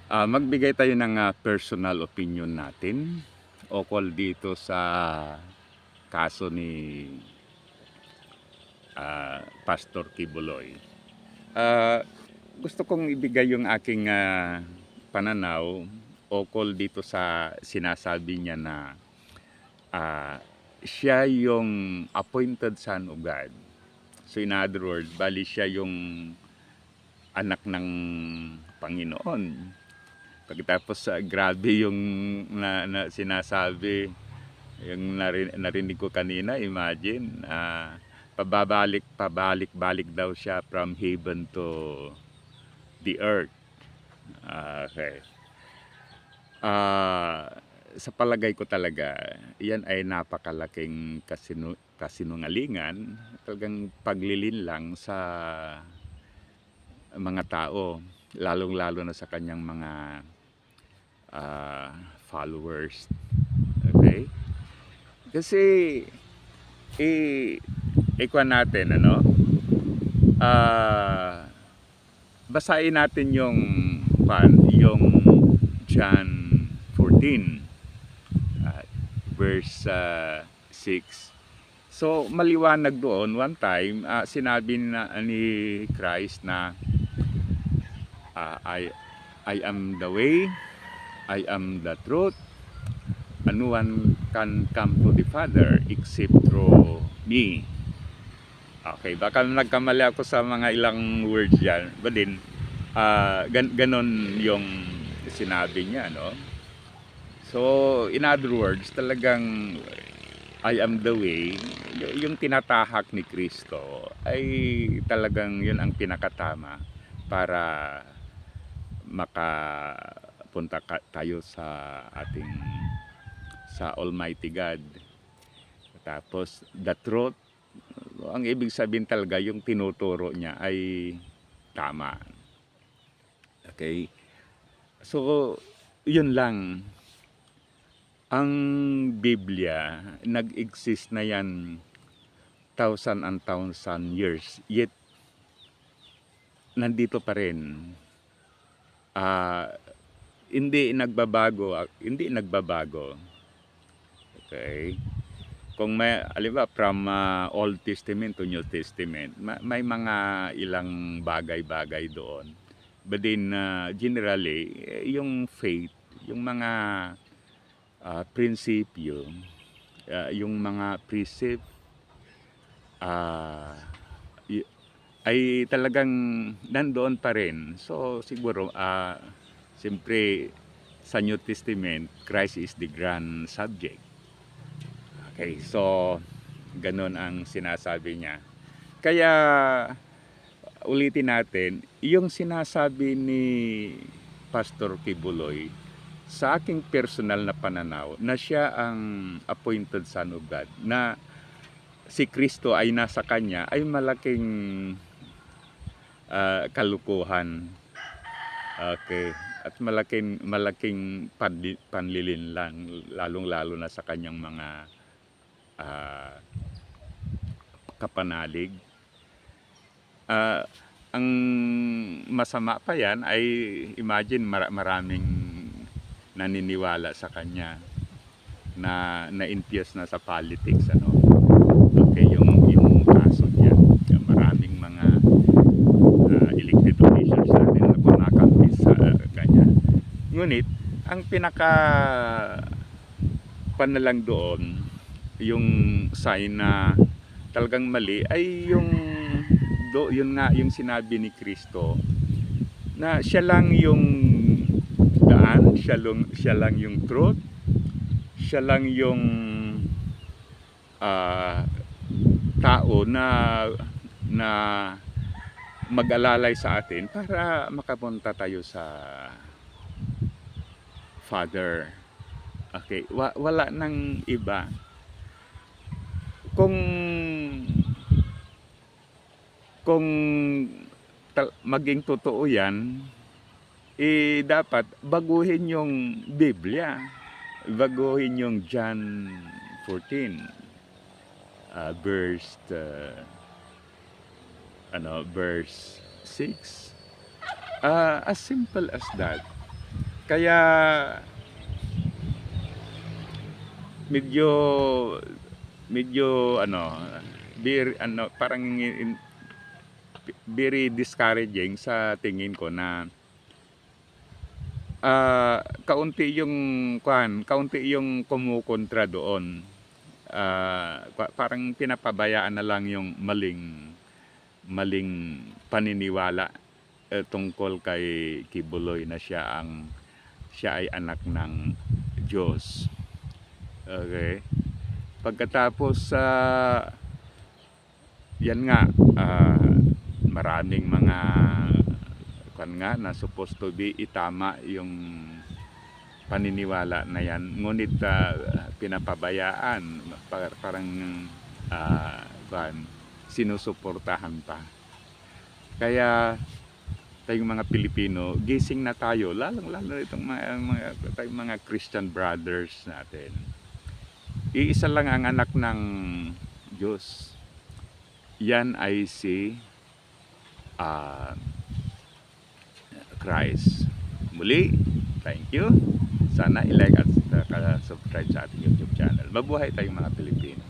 Magbigay tayo ng personal opinion natin ukol dito sa kaso ni Pastor Kibuloy. Ah, Gusto kong ibigay yung aking pananaw ukol dito sa sinasabi niya na ah, siya yung appointed son of God. So in other words, bali siya yung anak ng Panginoon. Pagkatapos grabe yung na sinasabi, yung narinig ko kanina, imagine, pabalik-balik daw siya from heaven to the earth. Okay. Ah, sa palagay ko talaga, yan ay napakalaking kasinungalingan, talagang paglilin lang sa mga tao, lalong-lalo na sa kanyang mga followers. Okay? Kasi ikuan natin ano, ah basahin natin yung John 14 verse 6. So maliwanag doon, one time sinabi ni Christ na uh, I I am the way, I am the truth, and no one can come to the Father except through me. Okay, baka nagkamali ako sa mga ilang words dyan. But then, ganon yung sinabi niya, no? So, in other words, talagang I am the way, yung tinatahak ni Kristo ay talagang yun ang pinakatama para makapunta tayo sa Almighty God. Tapos, the truth, ang ibig sabihin talaga yung tinuturo niya ay tama. Okay? So, yun lang. Ang Biblia, nag-exist na yan thousand and thousand years. Yet, nandito pa rin. Hindi nagbabago. Hindi nagbabago. Okay? Kung may, aliba, from Old Testament to New Testament, may mga ilang bagay-bagay doon. But then, generally, yung faith, yung mga prinsipyo, yung mga precept, ay talagang nandoon pa rin. So, siguro, siyempre, sa New Testament, Christ is the grand subject. Okay, so ganun ang sinasabi niya. Kaya ulitin natin, yung sinasabi ni Pastor Kibuloy, sa aking personal na pananaw, na siya ang appointed son of God, na si Kristo ay nasa kanya, ay malaking kalukuhan. Okay. At malaking panlilin lang, lalong-lalo na sa kanyang mga kapanalig. Ang masama pa yan ay imagine maraming naniniwala sa kanya na na-infuse na sa politics, ano. Okay, yung kaso niya, maraming mga elected officials natin na kumakampi sa kanya. Ngunit ang pinaka panalang doon, yung sign na talagang mali ay yun nga yung sinabi ni Kristo na siya lang yung daan, siya lang yung truth, siya lang yung tao na mag-alalay sa atin para makapunta tayo sa Father. Okay, wala nang iba. Kung maging totoo yan, dapat baguhin yung Biblia. Baguhin yung John 14 verse 6. As simple as that. Kaya medyo medyo parang very discouraging sa tingin ko na kaunti yung kumukontra doon. Parang pinapabayaan na lang yung maling paniniwala tungkol kay Kibuloy na siya ay anak ng Diyos. Okay. Pagkatapos yan nga, maraming mga na supposed to be itama yung paniniwala na yan, ngunit pinapabayaan, parang sinusuportahan pa. Kaya tayong mga Pilipino, gising na tayo, lalo itong tayong mga Christian brothers natin. Iisa lang ang anak ng Diyos. Yan ay si Christ. Muli, thank you. Sana i-like at subscribe sa ating YouTube channel. Mabuhay tayong mga Pilipino.